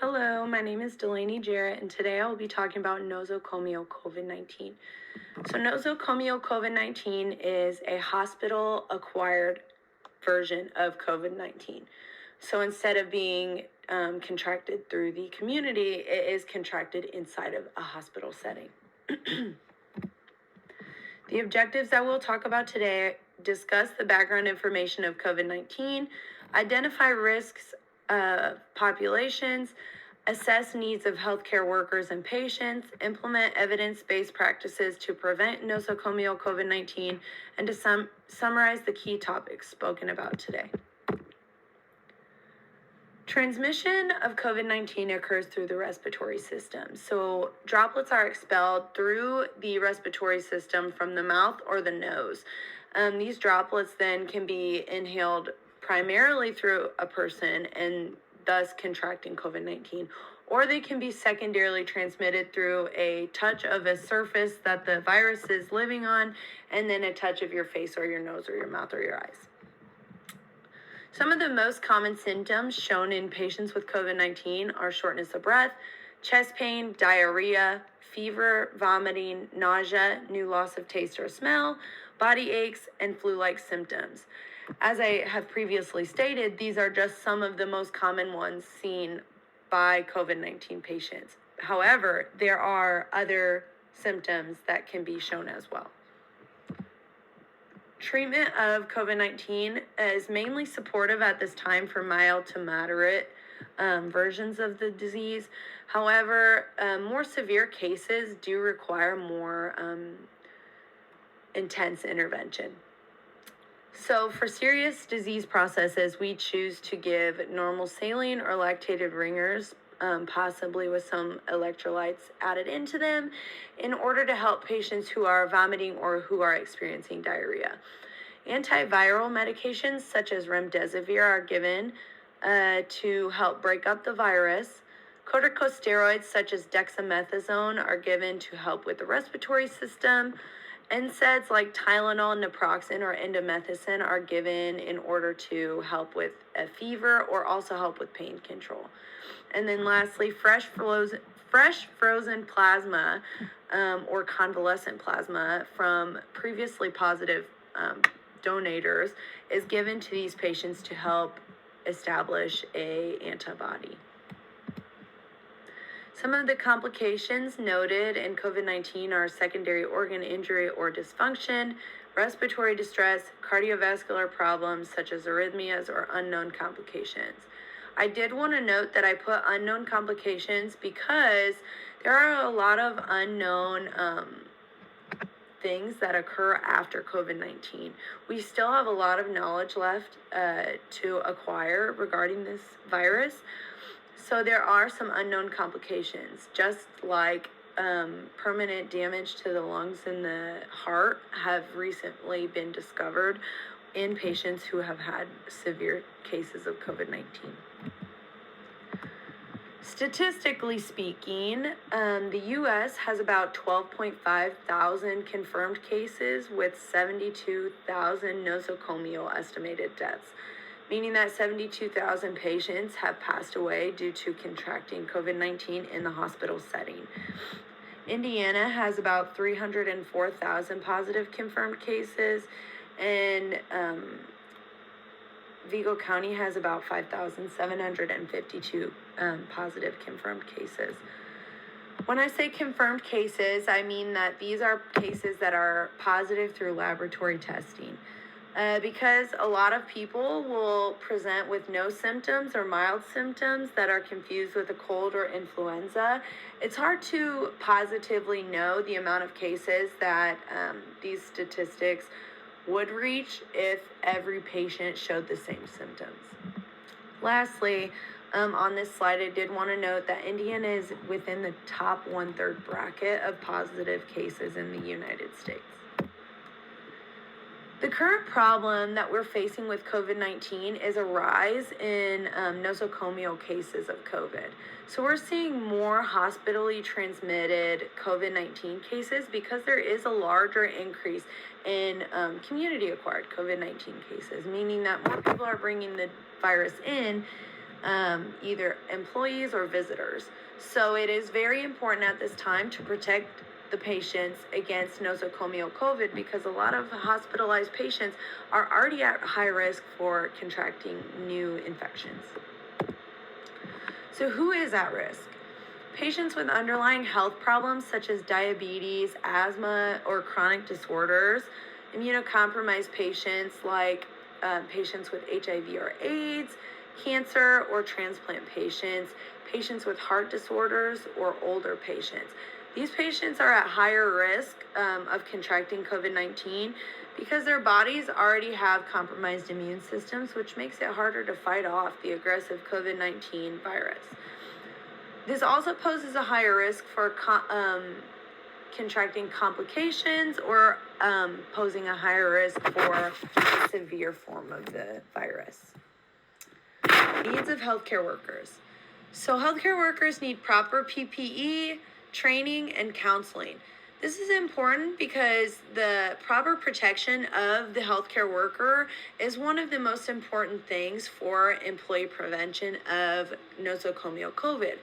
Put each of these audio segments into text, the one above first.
Hello, my name is Delaney Jarrett, and today I will be talking about nosocomial COVID-19. So, nosocomial COVID-19 is a hospital acquired version of COVID-19. So, instead of being contracted through the community, it is contracted inside of a hospital setting. The objectives that we'll talk about today discuss the background information of COVID-19, identify risks of populations, assess needs of healthcare workers and patients, implement evidence-based practices to prevent nosocomial COVID-19, and to summarize the key topics spoken about today. Transmission of COVID-19 occurs through the respiratory system. So droplets are expelled through the respiratory system from the mouth or the nose. These droplets then can be inhaled primarily through a person and thus contracting COVID-19, or they can be secondarily transmitted through a touch of a surface that the virus is living on, and then a touch of your face or your nose or your mouth or your eyes. Some of the most common symptoms shown in patients with COVID-19 are shortness of breath, chest pain, diarrhea, fever, vomiting, nausea, new loss of taste or smell, body aches, and flu-like symptoms. As I have previously stated, these are just some of the most common ones seen by COVID-19 patients. However, there are other symptoms that can be shown as well. Treatment of COVID-19 is mainly supportive at this time for mild to moderate versions of the disease. However, more severe cases do require more intense intervention. So for serious disease processes, we choose to give normal saline or lactated ringers, possibly with some electrolytes added into them, in order to help patients who are vomiting or who are experiencing diarrhea. Antiviral medications such as remdesivir are given to help break up the virus. Corticosteroids such as dexamethasone are given to help with the respiratory system. NSAIDs like Tylenol, naproxen, or indomethacin are given in order to help with a fever or also help with pain control. And then lastly, fresh frozen plasma or convalescent plasma from previously positive donators is given to these patients to help establish an antibody. Some of the complications noted in COVID-19 are secondary organ injury or dysfunction, respiratory distress, cardiovascular problems such as arrhythmias, or unknown complications. I did want to note that I put unknown complications because there are a lot of unknown things that occur after COVID-19. We still have a lot of knowledge left to acquire regarding this virus. So there are some unknown complications, just like permanent damage to the lungs and the heart have recently been discovered in patients who have had severe cases of COVID-19. Statistically speaking, the U.S. has about 12.5 thousand confirmed cases with 72,000 nosocomial estimated deaths, meaning that 72,000 patients have passed away due to contracting COVID-19 in the hospital setting. Indiana has about 304,000 positive confirmed cases, and Vigo County has about 5,752 positive confirmed cases. When I say confirmed cases, I mean that these are cases that are positive through laboratory testing. Because a lot of people will present with no symptoms or mild symptoms that are confused with a cold or influenza, it's hard to positively know the amount of cases that these statistics would reach if every patient showed the same symptoms. Lastly, on this slide, I did want to note that Indiana is within the top 1/3 bracket of positive cases in the United States. The current problem that we're facing with COVID-19 is a rise in nosocomial cases of COVID. So we're seeing more hospitally transmitted COVID-19 cases because there is a larger increase in community-acquired COVID-19 cases, meaning that more people are bringing the virus in either employees or visitors. So it is very important at this time to protect the patients against nosocomial COVID because a lot of hospitalized patients are already at high risk for contracting new infections. So who is at risk? Patients with underlying health problems such as diabetes, asthma, or chronic disorders, immunocompromised patients like patients with HIV or AIDS, cancer or transplant patients, patients with heart disorders, or older patients. These patients are at higher risk of contracting COVID-19 because their bodies already have compromised immune systems, which makes it harder to fight off the aggressive COVID-19 virus. This also poses a higher risk for contracting complications or posing a higher risk for a severe form of the virus. Needs of healthcare workers. So healthcare workers need proper PPE, training, and counseling. This is important because the proper protection of the healthcare worker is one of the most important things for employee prevention of nosocomial COVID.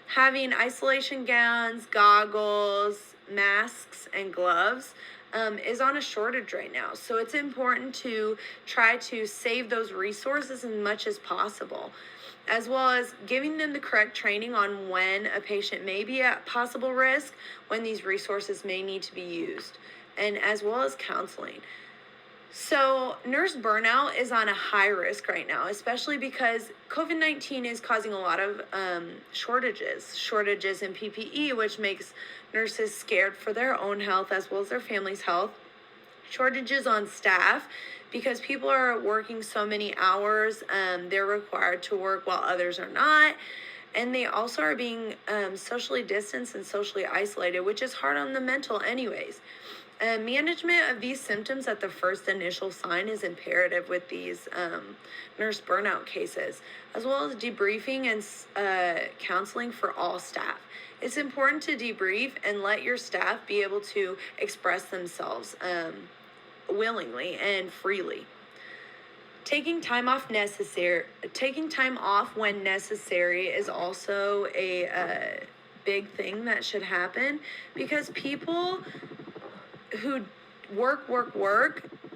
Having isolation gowns, goggles, masks, and gloves is on a shortage right now. So it's important to try to save those resources as much as possible, as well as giving them the correct training on when a patient may be at possible risk, when these resources may need to be used, and as well as counseling. So nurse burnout is on a high risk right now, especially because COVID-19 is causing a lot of shortages in PPE, which makes nurses scared for their own health as well as their family's health. Shortages on staff because people are working so many hours, they're required to work while others are not. And they also are being socially distanced and socially isolated, which is hard on the mental anyways. Management of these symptoms at the first initial sign is imperative with these nurse burnout cases, as well as debriefing and counseling for all staff. It's important to debrief and let your staff be able to express themselves willingly and freely. Taking time off when necessary is also a big thing that should happen because people who work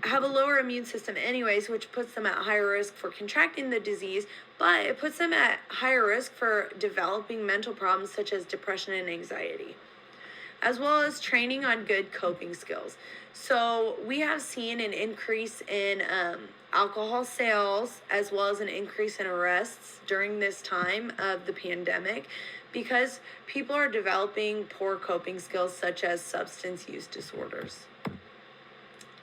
have a lower immune system anyways, which puts them at higher risk for contracting the disease, but it puts them at higher risk for developing mental problems such as depression and anxiety, as well as training on good coping skills. So we have seen an increase in alcohol sales as well as an increase in arrests during this time of the pandemic because people are developing poor coping skills such as substance use disorders.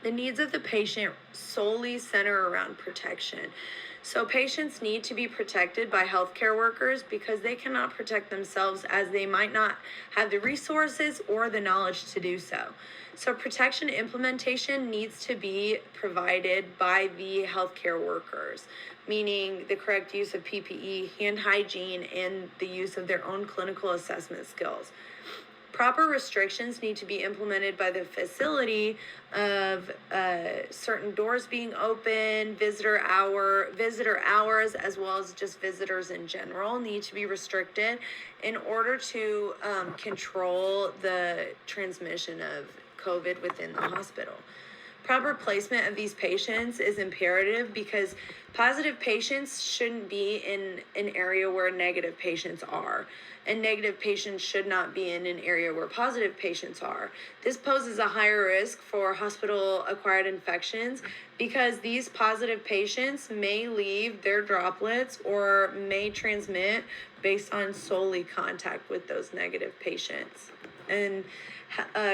The needs of the patient solely center around protection. So patients need to be protected by healthcare workers because they cannot protect themselves as they might not have the resources or the knowledge to do so. So protection implementation needs to be provided by the healthcare workers, meaning the correct use of PPE, hand hygiene, and the use of their own clinical assessment skills. Proper restrictions need to be implemented by the facility of certain doors being open, visitor hours, as well as just visitors in general need to be restricted in order to control the transmission of COVID within the hospital. Proper placement of these patients is imperative because positive patients shouldn't be in an area where negative patients are, and negative patients should not be in an area where positive patients are. This poses a higher risk for hospital-acquired infections because these positive patients may leave their droplets or may transmit based on solely contact with those negative patients. And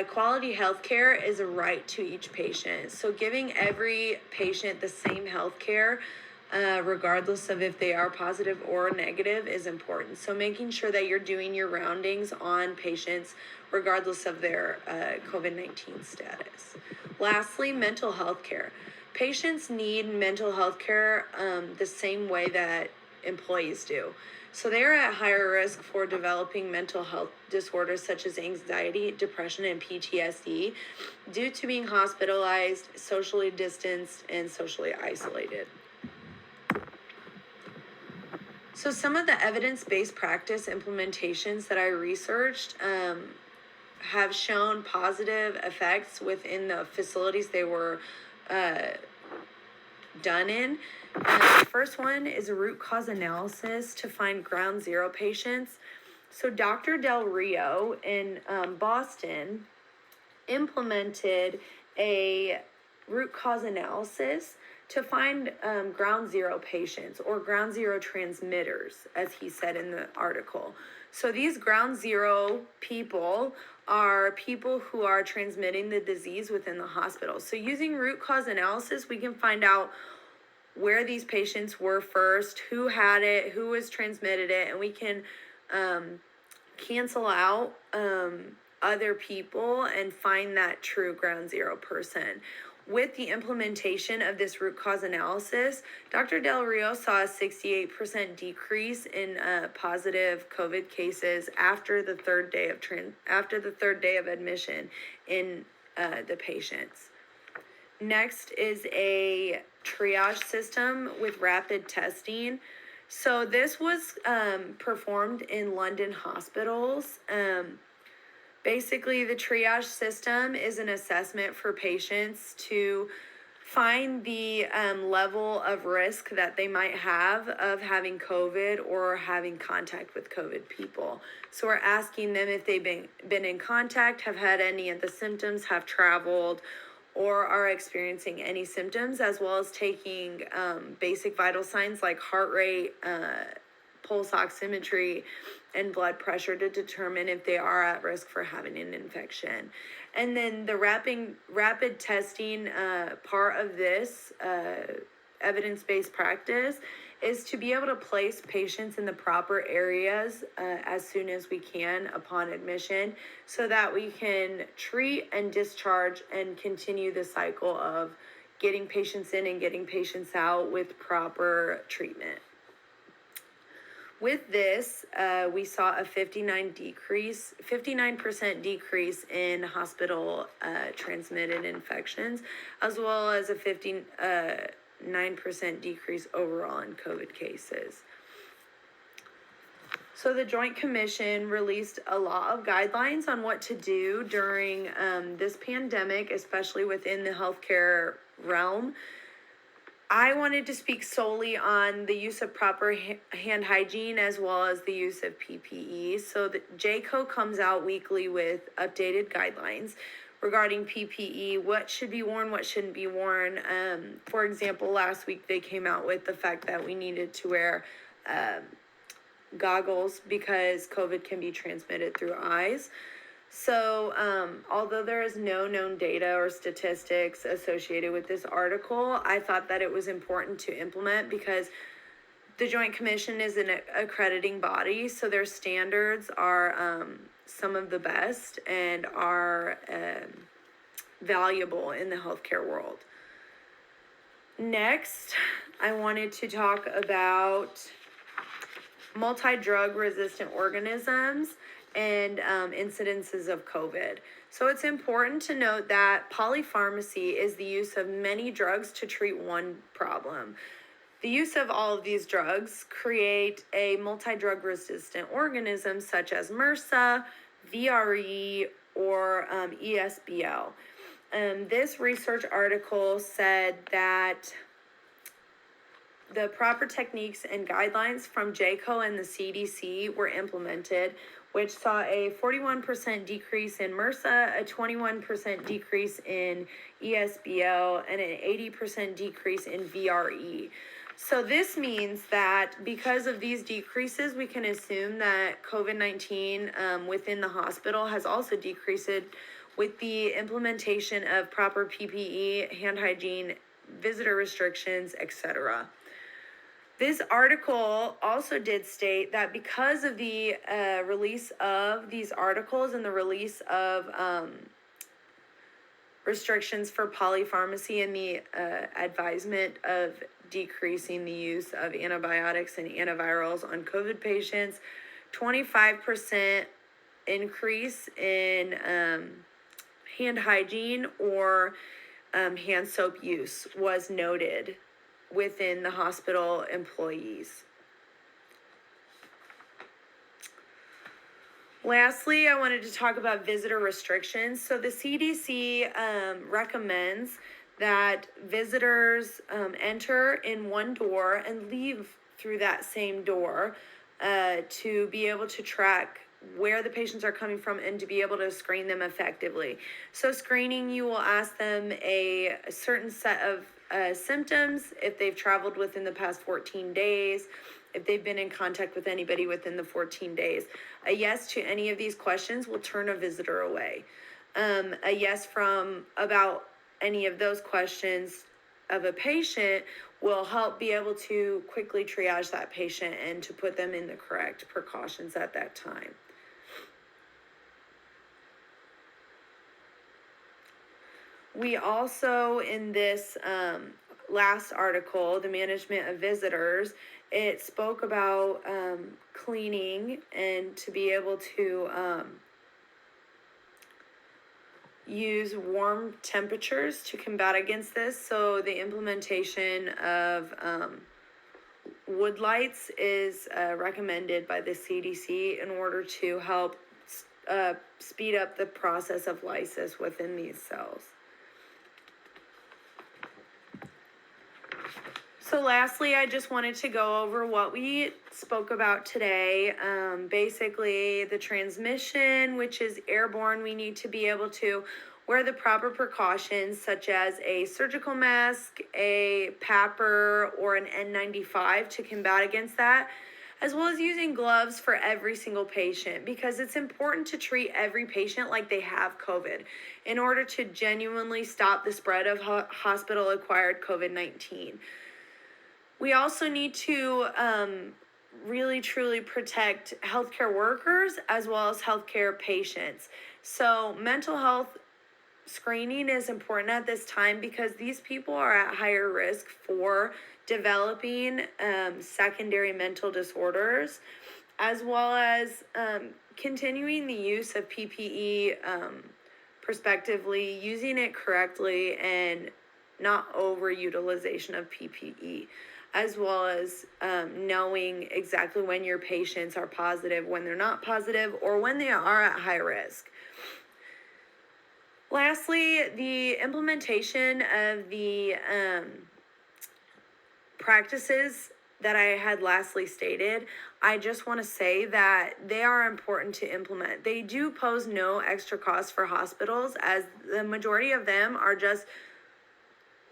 quality health care is a right to each patient. So giving every patient the same health care, regardless of if they are positive or negative, is important. So making sure that you're doing your roundings on patients regardless of their COVID-19 status. Lastly, mental health care. Patients need mental health care the same way that employees do. So they are at higher risk for developing mental health disorders such as anxiety, depression, and PTSD due to being hospitalized, socially distanced, and socially isolated. So some of the evidence-based practice implementations that I researched have shown positive effects within the facilities they were uh, done in. The first one is a root cause analysis to find ground zero patients. So Dr. Del Rio in Boston implemented a root cause analysis to find ground zero patients or ground zero transmitters, as he said in the article. So these ground zero people are people who are transmitting the disease within the hospital. So using root cause analysis, we can find out where these patients were first, who had it, who was transmitted it, and we can cancel out other people and find that true ground zero person. With the implementation of this root cause analysis, Dr. Del Rio saw a 68% decrease in positive COVID cases after the third day of admission in the patients. Next is a triage system with rapid testing. So this was performed in London hospitals. Basically, the triage system is an assessment for patients to find the level of risk that they might have of having COVID or having contact with COVID people. So we're asking them if they've been in contact, have had any of the symptoms, have traveled, or are experiencing any symptoms, as well as taking basic vital signs like heart rate, pulse oximetry, and blood pressure to determine if they are at risk for having an infection. And then the rapid testing part of this evidence-based practice is to be able to place patients in the proper areas as soon as we can upon admission, so that we can treat and discharge and continue the cycle of getting patients in and getting patients out with proper treatment. With this, we saw a 59% decrease in hospital transmitted infections, as well as a 9% decrease overall in COVID cases. So the Joint Commission released a lot of guidelines on what to do during this pandemic, especially within the healthcare realm. I wanted to speak solely on the use of proper hand hygiene as well as the use of PPE. So the JCAHO comes out weekly with updated guidelines regarding PPE, what should be worn, what shouldn't be worn. For example, last week they came out with the fact that we needed to wear goggles because COVID can be transmitted through eyes. So, although there is no known data or statistics associated with this article, I thought that it was important to implement because the Joint Commission is an accrediting body, so their standards are some of the best and are valuable in the healthcare world. Next, I wanted to talk about multi-drug resistant organisms and incidences of COVID. So it's important to note that polypharmacy is the use of many drugs to treat one problem. The use of all of these drugs create a multi-drug resistant organism such as MRSA, VRE, or ESBL. This research article said that the proper techniques and guidelines from JCAHO and the CDC were implemented, which saw a 41% decrease in MRSA, a 21% decrease in ESBL, and an 80% decrease in VRE. So this means that because of these decreases, we can assume that COVID-19 within the hospital has also decreased with the implementation of proper PPE, hand hygiene, visitor restrictions, etc. This article also did state that because of the release of these articles and the release of restrictions for polypharmacy and the advisement of decreasing the use of antibiotics and antivirals on COVID patients, 25% increase in hand hygiene or hand soap use was noted within the hospital employees. Lastly, I wanted to talk about visitor restrictions. So the CDC recommends that visitors enter in one door and leave through that same door to be able to track where the patients are coming from and to be able to screen them effectively. So screening, you will ask them a certain set of symptoms if they've traveled within the past 14 days, if they've been in contact with anybody within the 14 days. A yes to any of these questions will turn a visitor away. A yes from about any of those questions of a patient will help be able to quickly triage that patient and to put them in the correct precautions at that time. We also, in this last article, the management of visitors, it spoke about cleaning and to be able to use warm temperatures to combat against this. So the implementation of wood lights is recommended by the CDC in order to help speed up the process of lysis within these cells. So lastly, I just wanted to go over what we spoke about today. Basically, the transmission, which is airborne, we need to be able to wear the proper precautions, such as a surgical mask, a PAPR, or an N95 to combat against that, as well as using gloves for every single patient, because it's important to treat every patient like they have COVID in order to genuinely stop the spread of hospital-acquired COVID-19. We also need to really truly protect healthcare workers as well as healthcare patients. So mental health screening is important at this time because these people are at higher risk for developing secondary mental disorders, as well as continuing the use of PPE prospectively, using it correctly, and not overutilization of PPE, as well as knowing exactly when your patients are positive, when they're not positive, or when they are at high risk. Lastly, the implementation of the practices that I had lastly stated, I just want to say that they are important to implement. They do pose no extra cost for hospitals, as the majority of them are just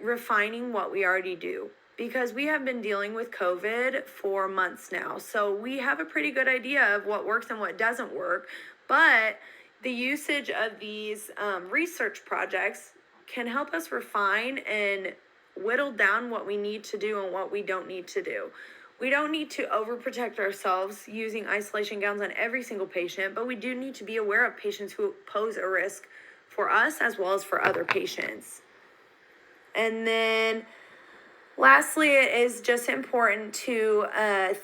refining what we already do, because we have been dealing with COVID for months now. So we have a pretty good idea of what works and what doesn't work. But the usage of these research projects can help us refine and whittle down what we need to do and what we don't need to do. We don't need to overprotect ourselves using isolation gowns on every single patient, but we do need to be aware of patients who pose a risk for us as well as for other patients. And then lastly, it is just important to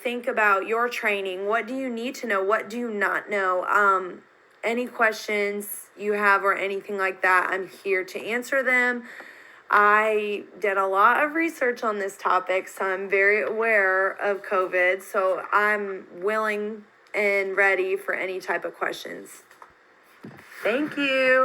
think about your training. What do you need to know? What do you not know? Any questions you have or anything like that, I'm here to answer them. I did a lot of research on this topic, so I'm very aware of COVID. So I'm willing and ready for any type of questions. Thank you.